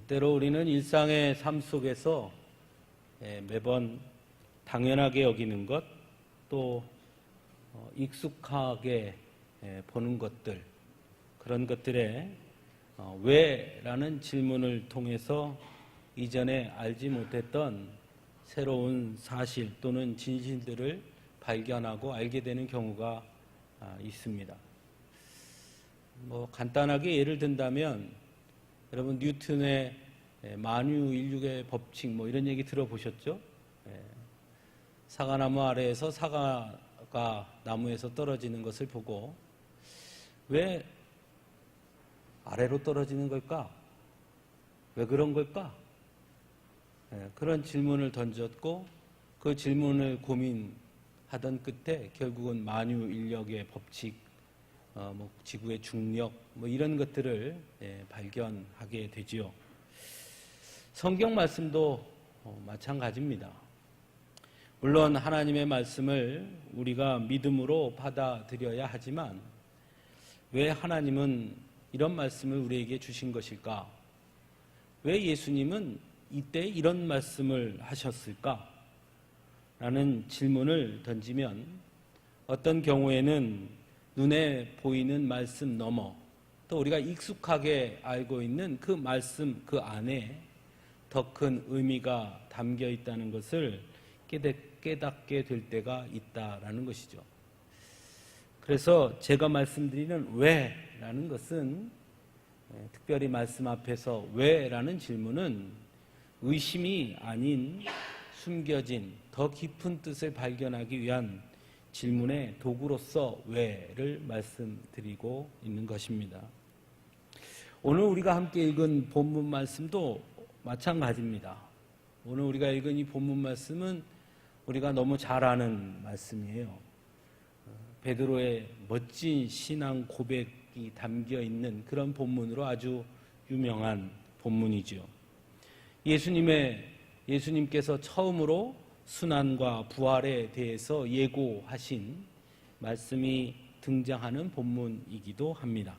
때로 우리는 일상의 삶 속에서 매번 당연하게 여기는 것, 또 익숙하게 보는 것들, 그런 것들에 왜라는 질문을 통해서 이전에 알지 못했던 새로운 사실 또는 진실들을 발견하고 알게 되는 경우가 있습니다. 간단하게 예를 든다면 여러분 뉴턴의 만유인력의 법칙 이런 얘기 들어보셨죠? 사과나무 아래에서 사과가 나무에서 떨어지는 것을 보고 왜 아래로 떨어지는 걸까? 왜 그런 걸까? 그런 질문을 던졌고 그 질문을 고민하던 끝에 결국은 만유인력의 법칙, 지구의 중력 이런 것들을 발견하게 되지요. 성경 말씀도 마찬가지입니다. 물론 하나님의 말씀을 우리가 믿음으로 받아들여야 하지만 왜 하나님은 이런 말씀을 우리에게 주신 것일까? 왜 예수님은 이때 이런 말씀을 하셨을까? 라는 질문을 던지면 어떤 경우에는 눈에 보이는 말씀 넘어 또 우리가 익숙하게 알고 있는 그 말씀 그 안에 더 큰 의미가 담겨 있다는 것을 깨닫게 될 때가 있다라는 것이죠. 그래서 제가 말씀드리는 왜라는 것은 특별히 말씀 앞에서 왜라는 질문은 의심이 아닌 숨겨진 더 깊은 뜻을 발견하기 위한 질문의 도구로서 왜를 말씀드리고 있는 것입니다. 오늘 우리가 함께 읽은 본문 말씀도 마찬가지입니다. 오늘 우리가 읽은 이 본문 말씀은 우리가 너무 잘 아는 말씀이에요. 베드로의 멋진 신앙 고백이 담겨 있는 그런 본문으로 아주 유명한 본문이죠. 예수님께서 처음으로 순환과 부활에 대해서 예고하신 말씀이 등장하는 본문이기도 합니다.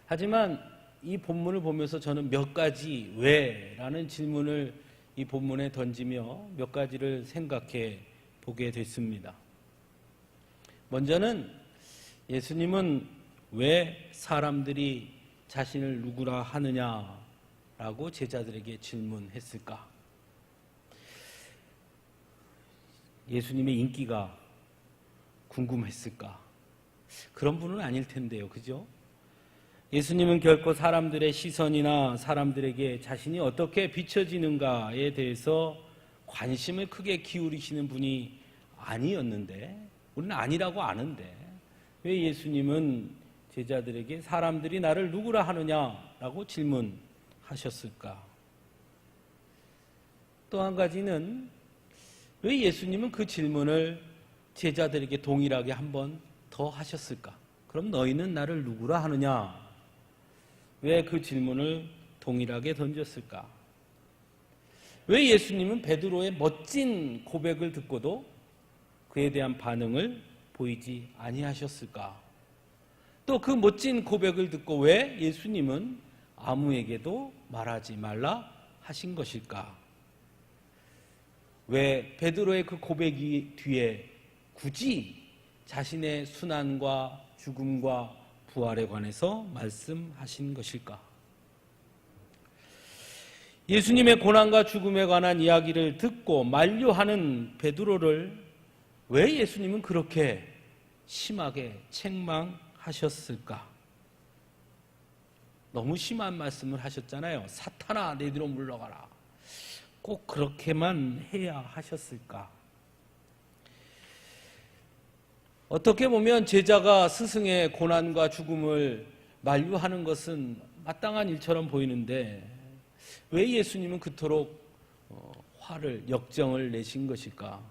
하지만 이 본문을 보면서 저는 몇 가지 왜라는 질문을 이 본문에 던지며 몇 가지를 생각해 보게 됐습니다. 먼저는 예수님은 왜 사람들이 자신을 누구라 하느냐라고 제자들에게 질문했을까? 예수님의 인기가 궁금했을까? 그런 분은 아닐 텐데요. 그죠? 예수님은 결코 사람들의 시선이나 사람들에게 자신이 어떻게 비춰지는가에 대해서 관심을 크게 기울이시는 분이 아니었는데, 우리는 아니라고 아는데 왜 예수님은 제자들에게 사람들이 나를 누구라 하느냐라고 질문하셨을까? 또 한 가지는 왜 예수님은 그 질문을 제자들에게 동일하게 한 번 더 하셨을까? 그럼 너희는 나를 누구라 하느냐? 왜 그 질문을 동일하게 던졌을까? 왜 예수님은 베드로의 멋진 고백을 듣고도 그에 대한 반응을 보이지 아니하셨을까? 또 그 멋진 고백을 듣고 왜 예수님은 아무에게도 말하지 말라 하신 것일까? 왜 베드로의 그 고백 뒤에 굳이 자신의 순환과 죽음과 부활에 관해서 말씀하신 것일까? 예수님의 고난과 죽음에 관한 이야기를 듣고 만류하는 베드로를 왜 예수님은 그렇게 심하게 책망하셨을까? 너무 심한 말씀을 하셨잖아요. 사탄아, 내 뒤로 물러가라. 꼭 그렇게만 해야 하셨을까? 어떻게 보면 제자가 스승의 고난과 죽음을 만류하는 것은 마땅한 일처럼 보이는데 왜 예수님은 그토록 역정을 내신 것일까?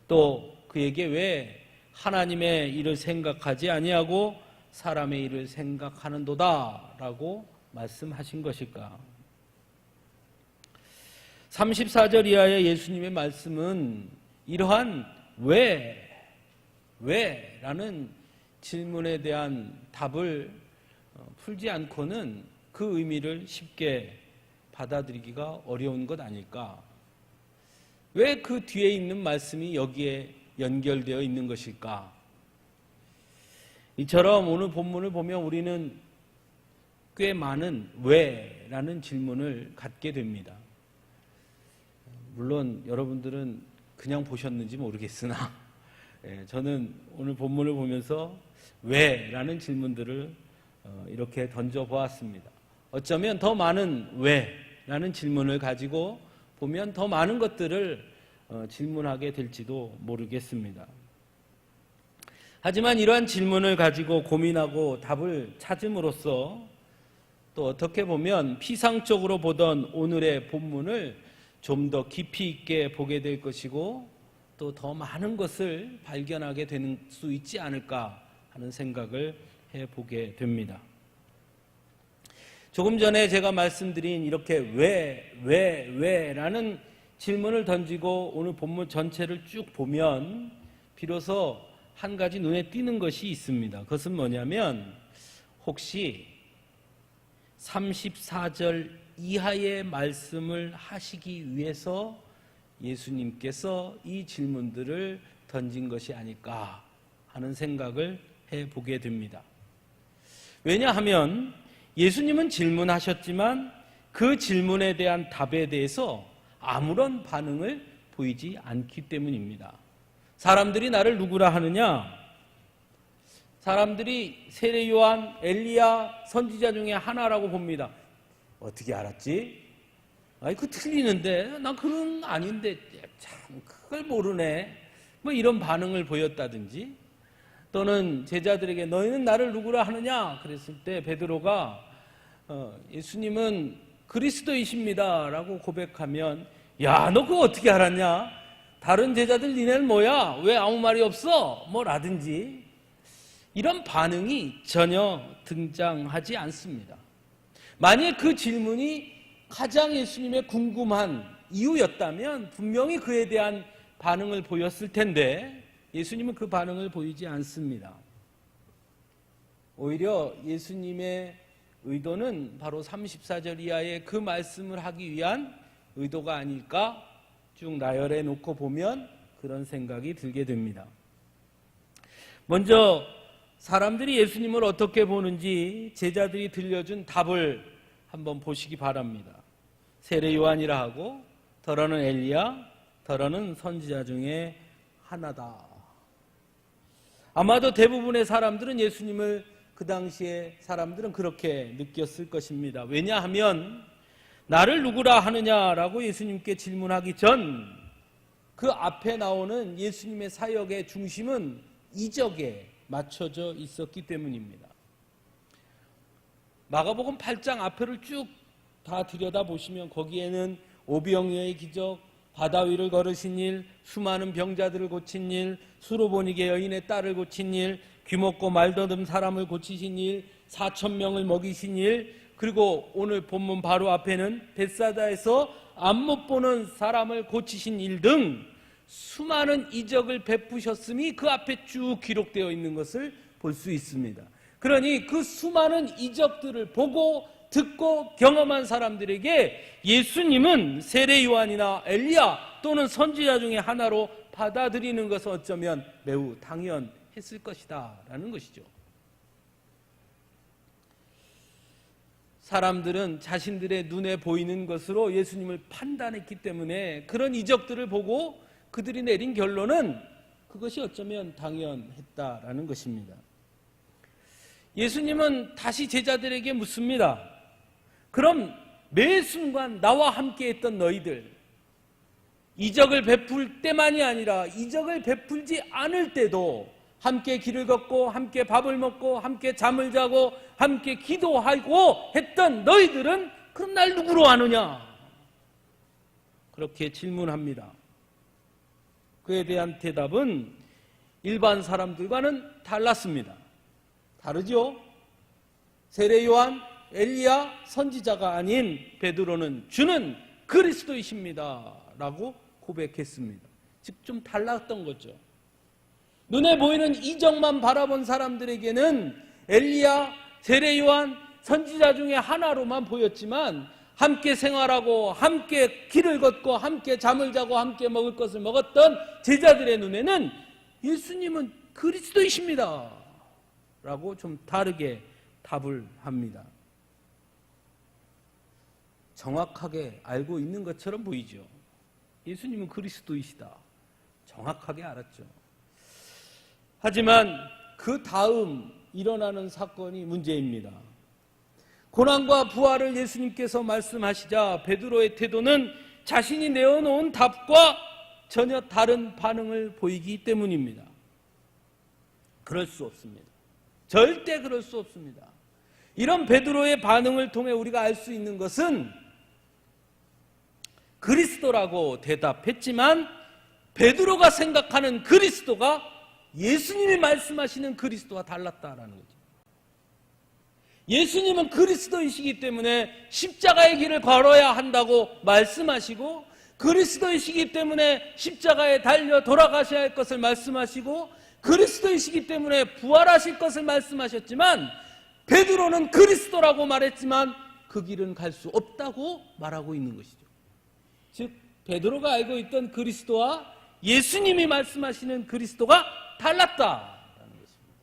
또 그에게 왜 하나님의 일을 생각하지 아니하고 사람의 일을 생각하는도다 라고 말씀하신 것일까? 34절 이하의 예수님의 말씀은 이러한 왜라는 질문에 대한 답을 풀지 않고는 그 의미를 쉽게 받아들이기가 어려운 것 아닐까? 왜 그 뒤에 있는 말씀이 여기에 연결되어 있는 것일까? 이처럼 오늘 본문을 보면 우리는 꽤 많은 왜라는 질문을 갖게 됩니다. 물론 여러분들은 그냥 보셨는지 모르겠으나 저는 오늘 본문을 보면서 왜라는 질문들을 이렇게 던져보았습니다. 어쩌면 더 많은 왜라는 질문을 가지고 보면 더 많은 것들을 질문하게 될지도 모르겠습니다. 하지만 이러한 질문을 가지고 고민하고 답을 찾음으로써 또 어떻게 보면 피상적으로 보던 오늘의 본문을 좀 더 깊이 있게 보게 될 것이고 또 더 많은 것을 발견하게 되는 수 있지 않을까 하는 생각을 해보게 됩니다. 조금 전에 제가 말씀드린 이렇게 왜라는 질문을 던지고 오늘 본문 전체를 쭉 보면 비로소 한 가지 눈에 띄는 것이 있습니다. 그것은 뭐냐면 혹시 34절 이하의 말씀을 하시기 위해서 예수님께서 이 질문들을 던진 것이 아닐까 하는 생각을 해보게 됩니다. 왜냐하면 예수님은 질문하셨지만 그 질문에 대한 답에 대해서 아무런 반응을 보이지 않기 때문입니다. 사람들이 나를 누구라 하느냐? 사람들이 세례 요한, 엘리야, 선지자 중에 하나라고 봅니다. 어떻게 알았지? 아이, 그 틀리는데? 난 그건 아닌데, 참, 그걸 모르네. 뭐 이런 반응을 보였다든지, 또는 제자들에게 너희는 나를 누구라 하느냐? 그랬을 때 베드로가 예수님은 그리스도이십니다 라고 고백하면 야, 너 그거 어떻게 알았냐? 다른 제자들 니네는 뭐야? 왜 아무 말이 없어? 뭐라든지 이런 반응이 전혀 등장하지 않습니다. 만약 그 질문이 가장 예수님의 궁금한 이유였다면 분명히 그에 대한 반응을 보였을 텐데 예수님은 그 반응을 보이지 않습니다. 오히려 예수님의 의도는 바로 34절 이하의 그 말씀을 하기 위한 의도가 아닐까 쭉 나열해 놓고 보면 그런 생각이 들게 됩니다. 먼저 사람들이 예수님을 어떻게 보는지 제자들이 들려준 답을 한번 보시기 바랍니다. 세례 요한이라 하고 더러는 엘리야, 더러는 선지자 중에 하나다. 아마도 대부분의 사람들은 예수님을 그 당시에 사람들은 그렇게 느꼈을 것입니다. 왜냐하면 나를 누구라 하느냐라고 예수님께 질문하기 전 그 앞에 나오는 예수님의 사역의 중심은 이적에 맞춰져 있었기 때문입니다. 마가복음 8장 앞을 쭉 다 들여다보시면 거기에는 오병이어의 기적, 바다 위를 걸으신 일, 수많은 병자들을 고친 일, 수로보니게 여인의 딸을 고친 일, 귀먹고 말더듬 사람을 고치신 일, 4,000명을 먹이신 일, 그리고 오늘 본문 바로 앞에는 벳사다에서 안 못 보는 사람을 고치신 일 등 수많은 이적을 베푸셨음이 그 앞에 쭉 기록되어 있는 것을 볼 수 있습니다. 그러니 그 수많은 이적들을 보고 듣고 경험한 사람들에게 예수님은 세례 요한이나 엘리야 또는 선지자 중에 하나로 받아들이는 것은 어쩌면 매우 당연했을 것이다 라는 것이죠. 사람들은 자신들의 눈에 보이는 것으로 예수님을 판단했기 때문에 그런 이적들을 보고 그들이 내린 결론은 그것이 어쩌면 당연했다라는 것입니다. 예수님은 다시 제자들에게 묻습니다. 그럼 매 순간 나와 함께 했던 너희들, 이적을 베풀 때만이 아니라 이적을 베풀지 않을 때도 함께 길을 걷고 함께 밥을 먹고 함께 잠을 자고 함께 기도하고 했던 너희들은 그럼 날 누구로 아느냐? 그렇게 질문합니다. 그에 대한 대답은 일반 사람들과는 달랐습니다. 다르죠? 세례 요한, 엘리야, 선지자가 아닌 베드로는 주는 그리스도이십니다 라고 고백했습니다. 즉 좀 달랐던 거죠. 눈에 보이는 이적만 바라본 사람들에게는 엘리야, 세례 요한, 선지자 중에 하나로만 보였지만 함께 생활하고 함께 길을 걷고 함께 잠을 자고 함께 먹을 것을 먹었던 제자들의 눈에는 예수님은 그리스도이십니다 라고 좀 다르게 답을 합니다. 정확하게 알고 있는 것처럼 보이죠. 예수님은 그리스도이시다. 정확하게 알았죠. 하지만 그 다음 일어나는 사건이 문제입니다. 고난과 부활을 예수님께서 말씀하시자 베드로의 태도는 자신이 내어놓은 답과 전혀 다른 반응을 보이기 때문입니다. 그럴 수 없습니다. 절대 그럴 수 없습니다. 이런 베드로의 반응을 통해 우리가 알 수 있는 것은 그리스도라고 대답했지만 베드로가 생각하는 그리스도가 예수님이 말씀하시는 그리스도와 달랐다라는 거죠. 예수님은 그리스도이시기 때문에 십자가의 길을 걸어야 한다고 말씀하시고 그리스도이시기 때문에 십자가에 달려 돌아가셔야 할 것을 말씀하시고 그리스도이시기 때문에 부활하실 것을 말씀하셨지만 베드로는 그리스도라고 말했지만 그 길은 갈 수 없다고 말하고 있는 것이죠. 즉 베드로가 알고 있던 그리스도와 예수님이 말씀하시는 그리스도가 달랐다라는 것입니다.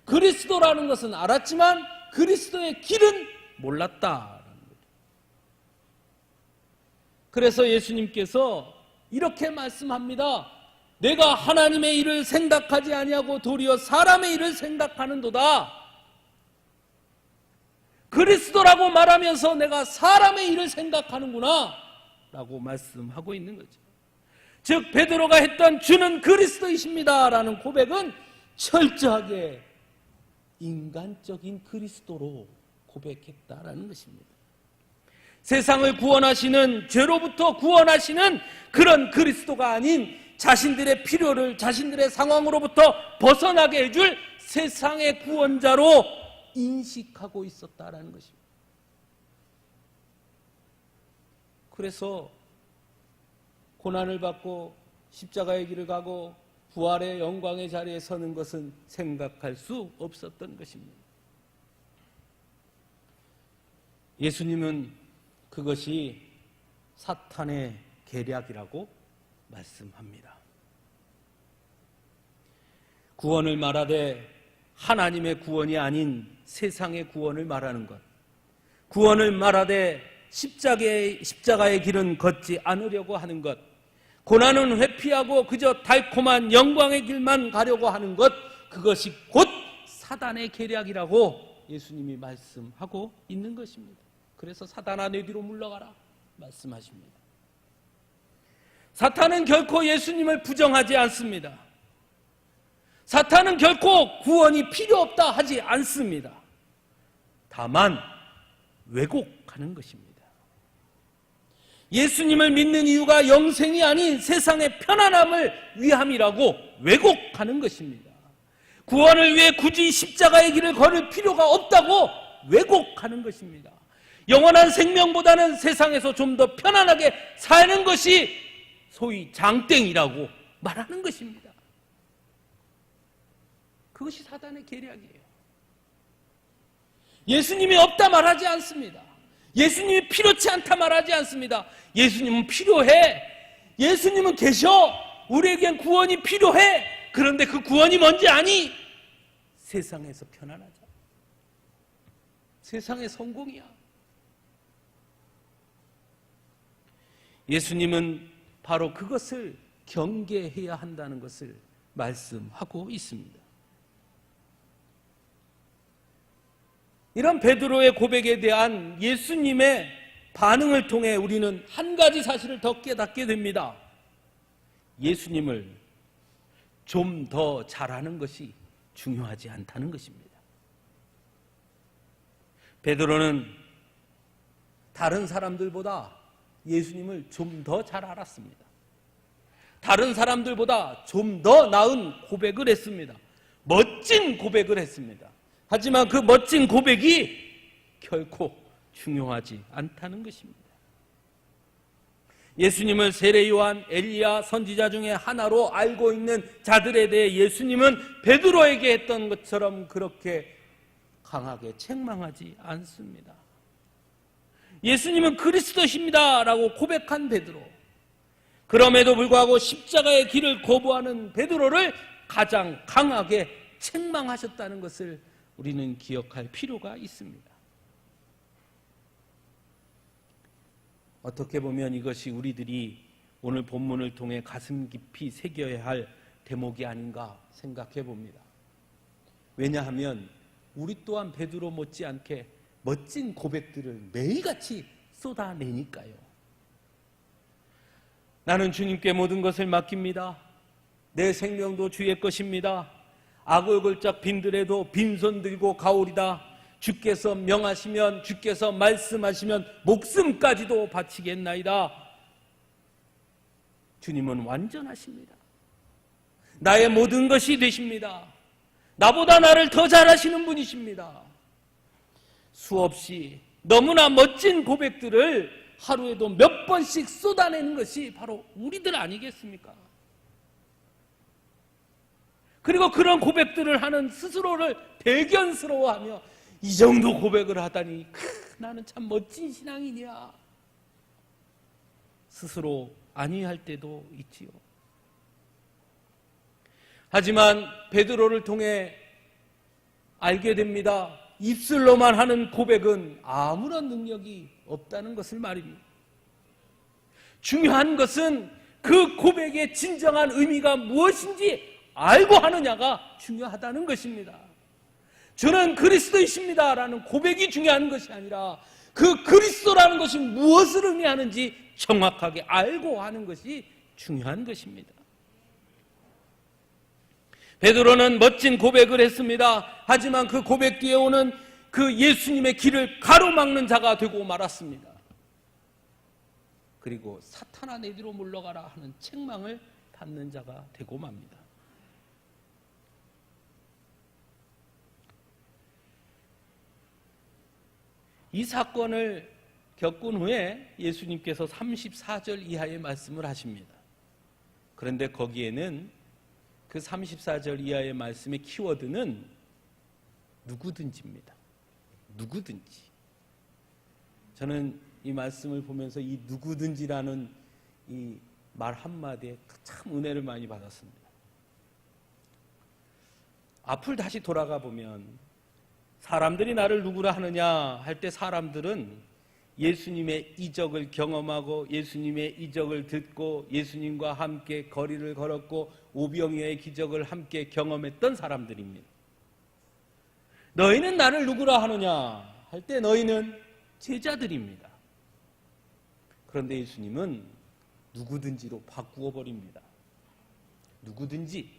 그리스도라는 것은 알았지만 그리스도의 길은 몰랐다라는 거죠. 그래서 예수님께서 이렇게 말씀합니다. 내가 하나님의 일을 생각하지 아니하고 도리어 사람의 일을 생각하는도다. 그리스도라고 말하면서 내가 사람의 일을 생각하는구나 라고 말씀하고 있는 거죠. 즉 베드로가 했던 주는 그리스도이십니다 라는 고백은 철저하게 인간적인 그리스도로 고백했다라는 것입니다. 세상을 구원하시는, 죄로부터 구원하시는 그런 그리스도가 아닌 자신들의 필요를 자신들의 상황으로부터 벗어나게 해줄 세상의 구원자로 인식하고 있었다라는 것입니다. 그래서 고난을 받고 십자가의 길을 가고 부활의 영광의 자리에 서는 것은 생각할 수 없었던 것입니다. 예수님은 그것이 사탄의 계략이라고 말씀합니다. 구원을 말하되 하나님의 구원이 아닌 세상의 구원을 말하는 것, 구원을 말하되 십자가의 길은 걷지 않으려고 하는 것, 고난은 회피하고 그저 달콤한 영광의 길만 가려고 하는 것, 그것이 곧 사단의 계략이라고 예수님이 말씀하고 있는 것입니다. 그래서 사단아 내 뒤로 물러가라 말씀하십니다. 사탄은 결코 예수님을 부정하지 않습니다. 사탄은 결코 구원이 필요 없다 하지 않습니다. 다만 왜곡하는 것입니다. 예수님을 믿는 이유가 영생이 아닌 세상의 편안함을 위함이라고 왜곡하는 것입니다. 구원을 위해 굳이 십자가의 길을 걸을 필요가 없다고 왜곡하는 것입니다. 영원한 생명보다는 세상에서 좀 더 편안하게 사는 것이 소위 장땡이라고 말하는 것입니다. 그것이 사단의 계략이에요. 예수님이 없다 말하지 않습니다. 예수님이 필요치 않다 말하지 않습니다. 예수님은 필요해. 예수님은 계셔. 우리에겐 구원이 필요해. 그런데 그 구원이 뭔지 아니? 세상에서 편안하자. 세상의 성공이야. 예수님은 바로 그것을 경계해야 한다는 것을 말씀하고 있습니다. 이런 베드로의 고백에 대한 예수님의 반응을 통해 우리는 한 가지 사실을 더 깨닫게 됩니다. 예수님을 좀 더 잘하는 것이 중요하지 않다는 것입니다. 베드로는 다른 사람들보다 예수님을 좀 더 잘 알았습니다. 다른 사람들보다 좀 더 나은 고백을 했습니다. 멋진 고백을 했습니다. 하지만 그 멋진 고백이 결코 중요하지 않다는 것입니다. 예수님을 세례 요한, 엘리야, 선지자 중에 하나로 알고 있는 자들에 대해 예수님은 베드로에게 했던 것처럼 그렇게 강하게 책망하지 않습니다. 예수님은 그리스도십니다 라고 고백한 베드로, 그럼에도 불구하고 십자가의 길을 거부하는 베드로를 가장 강하게 책망하셨다는 것을 우리는 기억할 필요가 있습니다. 어떻게 보면 이것이 우리들이 오늘 본문을 통해 가슴 깊이 새겨야 할 대목이 아닌가 생각해 봅니다. 왜냐하면 우리 또한 베드로 못지않게 멋진 고백들을 매일같이 쏟아내니까요. 나는 주님께 모든 것을 맡깁니다. 내 생명도 주의 것입니다. 아골골짝 빈들에도 빈손 들고 가오리다. 주께서 명하시면, 주께서 말씀하시면 목숨까지도 바치겠나이다. 주님은 완전하십니다. 나의 모든 것이 되십니다. 나보다 나를 더 잘하시는 분이십니다. 수없이 너무나 멋진 고백들을 하루에도 몇 번씩 쏟아내는 것이 바로 우리들 아니겠습니까? 그리고 그런 고백들을 하는 스스로를 대견스러워하며 이 정도 고백을 하다니 나는 참 멋진 신앙이냐 스스로 아니할 때도 있지요. 하지만 베드로를 통해 알게 됩니다. 입술로만 하는 고백은 아무런 능력이 없다는 것을 말입니다. 중요한 것은 그 고백의 진정한 의미가 무엇인지 알고 하느냐가 중요하다는 것입니다. 주는 그리스도이십니다 라는 고백이 중요한 것이 아니라 그 그리스도라는 것이 무엇을 의미하는지 정확하게 알고 하는 것이 중요한 것입니다. 베드로는 멋진 고백을 했습니다. 하지만 그 고백 뒤에 오는 그 예수님의 길을 가로막는 자가 되고 말았습니다. 그리고 사탄아 내 뒤로 물러가라 하는 책망을 받는 자가 되고 맙니다. 이 사건을 겪은 후에 예수님께서 34절 이하의 말씀을 하십니다. 그런데 거기에는 그 34절 이하의 말씀의 키워드는 누구든지입니다. 누구든지. 저는 이 말씀을 보면서 이 누구든지라는 이 말 한마디에 참 은혜를 많이 받았습니다. 앞을 다시 돌아가 보면 사람들이 나를 누구라 하느냐 할 때 사람들은 예수님의 이적을 경험하고 예수님의 이적을 듣고 예수님과 함께 거리를 걸었고 오병이어의 기적을 함께 경험했던 사람들입니다. 너희는 나를 누구라 하느냐 할 때 너희는 제자들입니다. 그런데 예수님은 누구든지로 바꾸어 버립니다. 누구든지.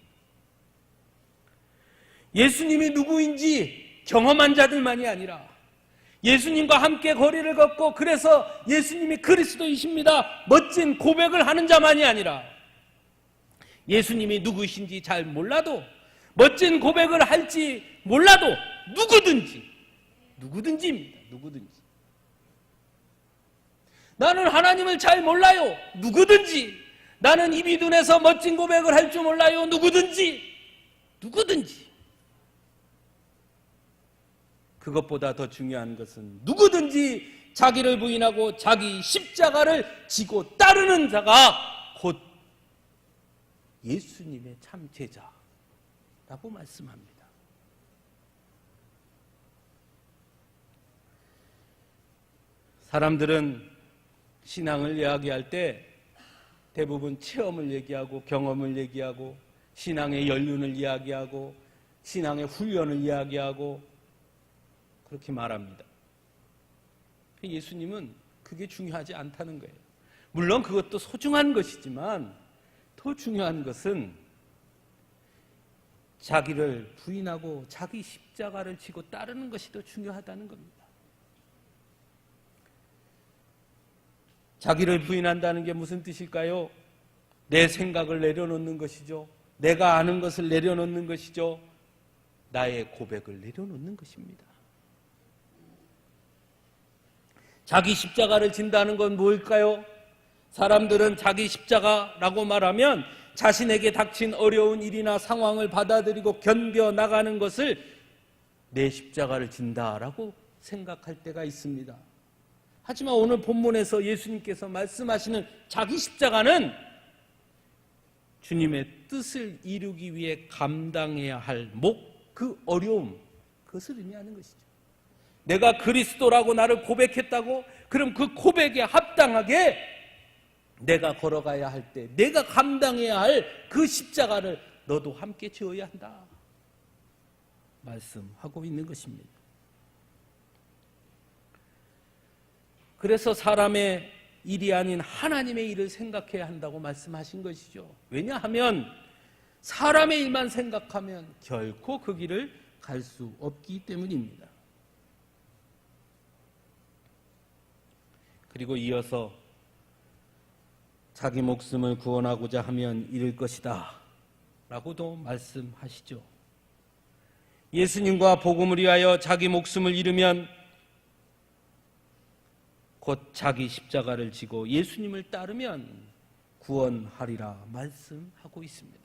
예수님이 누구인지 경험한 자들만이 아니라 예수님과 함께 거리를 걷고 그래서 예수님이 그리스도이십니다 멋진 고백을 하는 자만이 아니라 예수님이 누구이신지 잘 몰라도 멋진 고백을 할지 몰라도 누구든지입니다. 누구든지. 나는 하나님을 잘 몰라요. 누구든지. 나는 입이 둔해서 멋진 고백을 할 줄 몰라요. 누구든지. 그것보다 더 중요한 것은 누구든지 자기를 부인하고 자기 십자가를 지고 따르는 자가 곧 예수님의 참 제자라고 말씀합니다. 사람들은 신앙을 이야기할 때 대부분 체험을 얘기하고 경험을 얘기하고 신앙의 연륜을 이야기하고 신앙의 훈련을 이야기하고 그렇게 말합니다. 예수님은 그게 중요하지 않다는 거예요. 물론 그것도 소중한 것이지만 더 중요한 것은 자기를 부인하고 자기 십자가를 지고 따르는 것이 더 중요하다는 겁니다. 자기를 부인한다는 게 무슨 뜻일까요? 내 생각을 내려놓는 것이죠. 내가 아는 것을 내려놓는 것이죠. 나의 고백을 내려놓는 것입니다. 자기 십자가를 진다는 건 뭘까요? 사람들은 자기 십자가라고 말하면 자신에게 닥친 어려운 일이나 상황을 받아들이고 견뎌나가는 것을 내 십자가를 진다라고 생각할 때가 있습니다. 하지만 오늘 본문에서 예수님께서 말씀하시는 자기 십자가는 주님의 뜻을 이루기 위해 감당해야 할 그 어려움, 그것을 의미하는 것이죠. 내가 그리스도라고 나를 고백했다고? 그럼 그 고백에 합당하게 내가 걸어가야 할 때, 내가 감당해야 할 그 십자가를 너도 함께 지어야 한다 말씀하고 있는 것입니다. 그래서 사람의 일이 아닌 하나님의 일을 생각해야 한다고 말씀하신 것이죠. 왜냐하면 사람의 일만 생각하면 결코 그 길을 갈 수 없기 때문입니다. 그리고 이어서 자기 목숨을 구원하고자 하면 잃을 것이다 라고도 말씀하시죠. 예수님과 복음을 위하여 자기 목숨을 잃으면 곧 자기 십자가를 지고 예수님을 따르면 구원하리라 말씀하고 있습니다.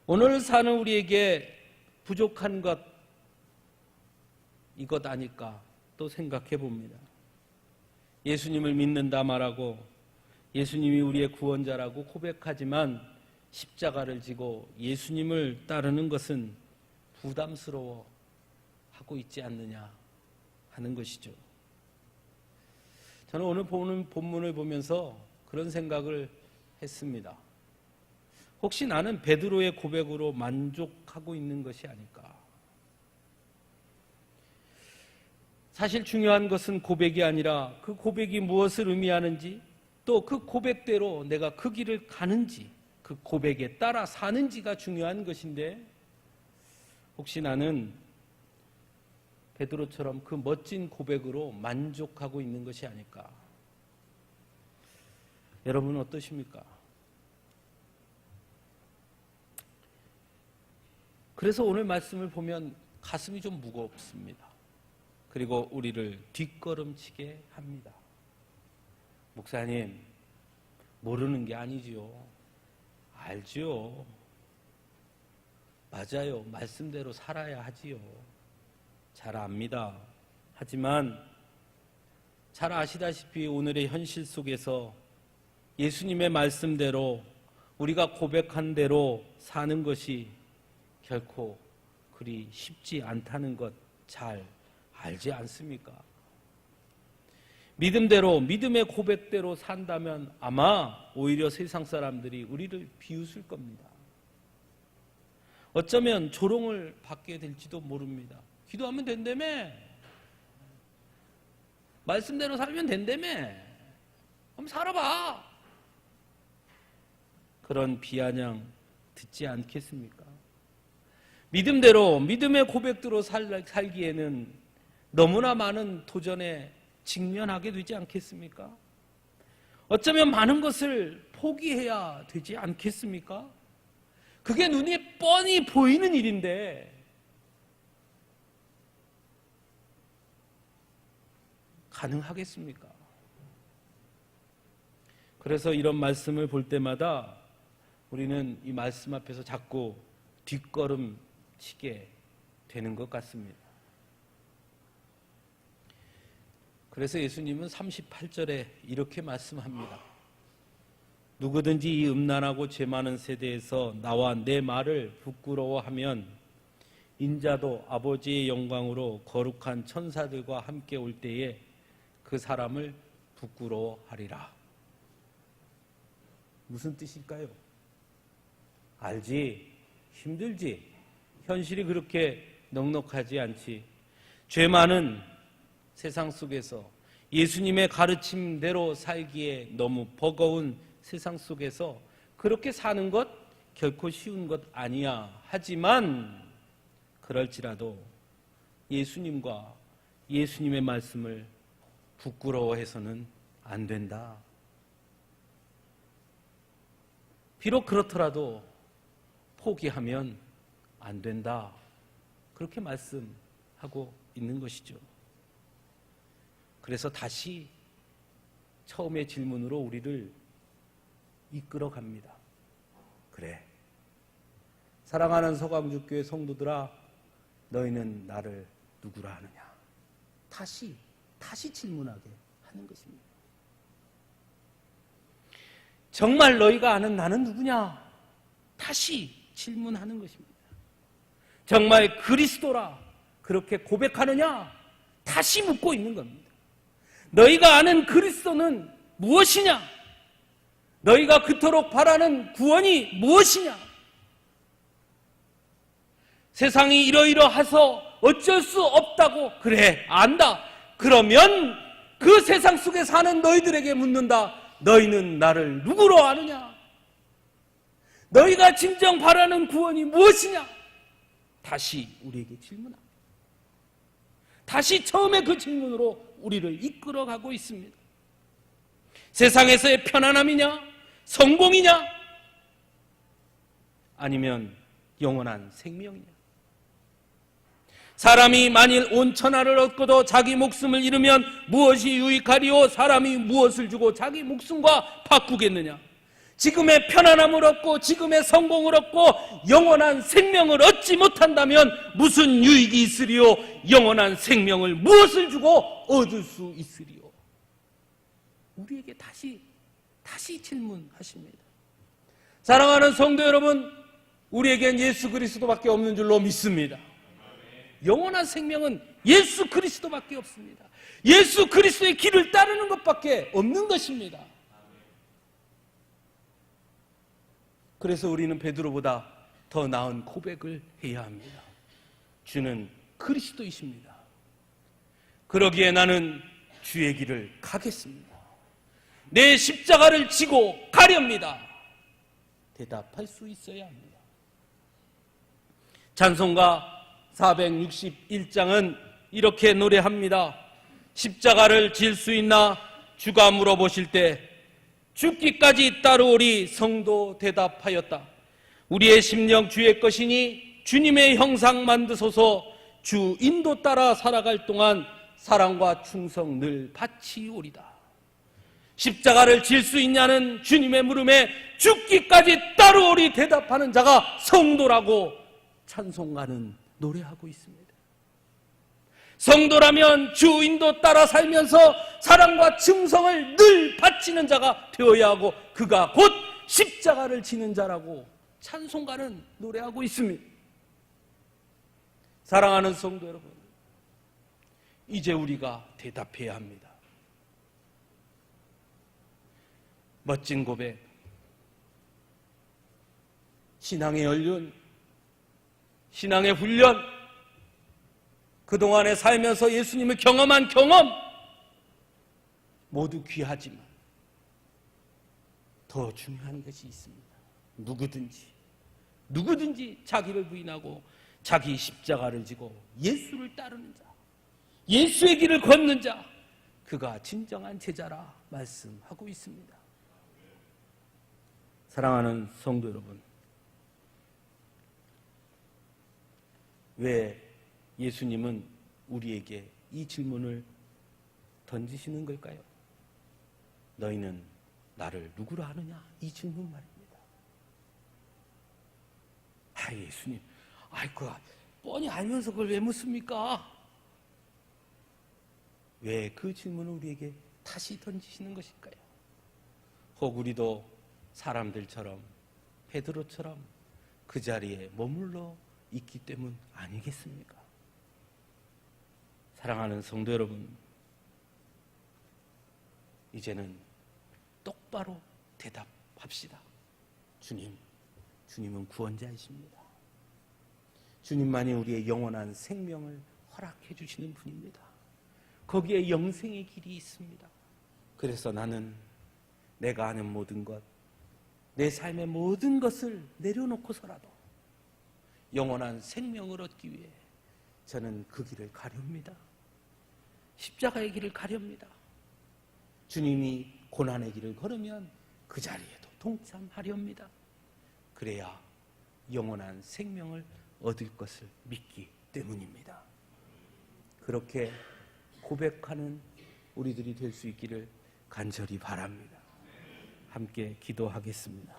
오늘 사는 우리에게 부족한 것 이것 아닐까 또 생각해 봅니다. 예수님을 믿는다 말하고 예수님이 우리의 구원자라고 고백하지만 십자가를 지고 예수님을 따르는 것은 부담스러워 하고 있지 않느냐 하는 것이죠. 저는 오늘 보는 본문을 보면서 그런 생각을 했습니다. 혹시 나는 베드로의 고백으로 만족하고 있는 것이 아닐까? 사실 중요한 것은 고백이 아니라 그 고백이 무엇을 의미하는지, 또 그 고백대로 내가 그 길을 가는지, 그 고백에 따라 사는지가 중요한 것인데, 혹시 나는 베드로처럼 그 멋진 고백으로 만족하고 있는 것이 아닐까? 여러분은 어떠십니까? 그래서 오늘 말씀을 보면 가슴이 좀 무겁습니다. 그리고 우리를 뒷걸음치게 합니다. 목사님, 모르는 게 아니지요. 알지요. 맞아요. 말씀대로 살아야 하지요. 잘 압니다. 하지만 잘 아시다시피 오늘의 현실 속에서 예수님의 말씀대로 우리가 고백한 대로 사는 것이 결코 그리 쉽지 않다는 것 잘 알지 않습니까? 믿음대로, 믿음의 고백대로 산다면 아마 오히려 세상 사람들이 우리를 비웃을 겁니다. 어쩌면 조롱을 받게 될지도 모릅니다. 기도하면 된다며? 말씀대로 살면 된다며? 한번 살아봐! 그런 비아냥 듣지 않겠습니까? 믿음대로, 믿음의 고백대로 살기에는 너무나 많은 도전에 직면하게 되지 않겠습니까? 어쩌면 많은 것을 포기해야 되지 않겠습니까? 그게 눈에 뻔히 보이는 일인데 가능하겠습니까? 그래서 이런 말씀을 볼 때마다 우리는 이 말씀 앞에서 자꾸 뒷걸음 치게 되는 것 같습니다. 그래서 예수님은 38절에 이렇게 말씀합니다. 누구든지 이 음란하고 죄 많은 세대에서 나와 내 말을 부끄러워하면 인자도 아버지의 영광으로 거룩한 천사들과 함께 올 때에 그 사람을 부끄러워하리라. 무슨 뜻일까요? 알지? 힘들지? 현실이 그렇게 넉넉하지 않지. 죄 많은 세상 속에서 예수님의 가르침대로 살기에 너무 버거운 세상 속에서 그렇게 사는 것 결코 쉬운 것 아니야. 하지만 그럴지라도 예수님과 예수님의 말씀을 부끄러워해서는 안 된다. 비록 그렇더라도 포기하면 안 된다. 그렇게 말씀하고 있는 것이죠. 그래서 다시 처음의 질문으로 우리를 이끌어 갑니다. 그래, 사랑하는 서강주교회 성도들아, 너희는 나를 누구라 하느냐? 다시 질문하게 하는 것입니다. 정말 너희가 아는 나는 누구냐? 다시 질문하는 것입니다. 정말 그리스도라 그렇게 고백하느냐? 다시 묻고 있는 겁니다. 너희가 아는 그리스도는 무엇이냐? 너희가 그토록 바라는 구원이 무엇이냐? 세상이 이러이러해서 어쩔 수 없다고 그래 안다. 그러면 그 세상 속에 사는 너희들에게 묻는다. 너희는 나를 누구로 아느냐? 너희가 진정 바라는 구원이 무엇이냐? 다시 우리에게 질문합니다. 다시 처음에 그 질문으로 우리를 이끌어가고 있습니다. 세상에서의 편안함이냐? 성공이냐? 아니면 영원한 생명이냐? 사람이 만일 온 천하를 얻고도 자기 목숨을 잃으면 무엇이 유익하리요? 사람이 무엇을 주고 자기 목숨과 바꾸겠느냐? 지금의 편안함을 얻고 지금의 성공을 얻고 영원한 생명을 얻지 못한다면 무슨 유익이 있으리요? 영원한 생명을 무엇을 주고 얻을 수 있으리요? 우리에게 다시 질문하십니다. 사랑하는 성도 여러분, 우리에겐 예수 그리스도밖에 없는 줄로 믿습니다. 영원한 생명은 예수 그리스도밖에 없습니다. 예수 그리스도의 길을 따르는 것밖에 없는 것입니다. 그래서 우리는 베드로보다 더 나은 고백을 해야 합니다. 주는 그리스도이십니다. 그러기에 나는 주의 길을 가겠습니다. 내 십자가를 지고 가렵니다. 대답할 수 있어야 합니다. 찬송가 461장은 이렇게 노래합니다. 십자가를 질 수 있나 주가 물어보실 때 죽기까지 따르오리 성도 대답하였다. 우리의 심령 주의 것이니 주님의 형상 만드소서. 주 인도 따라 살아갈 동안 사랑과 충성 늘 바치오리다. 십자가를 질 수 있냐는 주님의 물음에 죽기까지 따르오리 대답하는 자가 성도라고 찬송가는 노래하고 있습니다. 성도라면 주 인도 따라 살면서 사랑과 충성을 늘 바치는 자가 되어야 하고 그가 곧 십자가를 지는 자라고 찬송가는 노래하고 있습니다. 사랑하는 성도 여러분, 이제 우리가 대답해야 합니다. 멋진 고백, 신앙의 연륜, 신앙의 훈련, 그동안에 살면서 예수님을 경험한 경험 모두 귀하지만 더 중요한 것이 있습니다. 누구든지 자기를 부인하고 자기 십자가를 지고 예수를 따르는 자, 예수의 길을 걷는 자, 그가 진정한 제자라 말씀하고 있습니다. 사랑하는 성도 여러분, 왜 예수님은 우리에게 이 질문을 던지시는 걸까요? 너희는 나를 누구로 하느냐? 이 질문 말입니다. 예수님, 뻔히 알면서 그걸 왜 묻습니까? 왜 그 질문을 우리에게 다시 던지시는 것일까요? 혹 우리도 사람들처럼 베드로처럼 그 자리에 머물러 있기 때문 아니겠습니까? 사랑하는 성도 여러분, 이제는 똑바로 대답합시다. 주님은 구원자이십니다. 주님만이 우리의 영원한 생명을 허락해 주시는 분입니다. 거기에 영생의 길이 있습니다. 그래서 나는 내가 아는 모든 것, 내 삶의 모든 것을 내려놓고서라도 영원한 생명을 얻기 위해 저는 그 길을 가렵니다. 십자가의 길을 가렵니다. 주님이 고난의 길을 걸으면 그 자리에도 동참하렵니다. 그래야 영원한 생명을 얻을 것을 믿기 때문입니다. 그렇게 고백하는 우리들이 될 수 있기를 간절히 바랍니다. 함께 기도하겠습니다.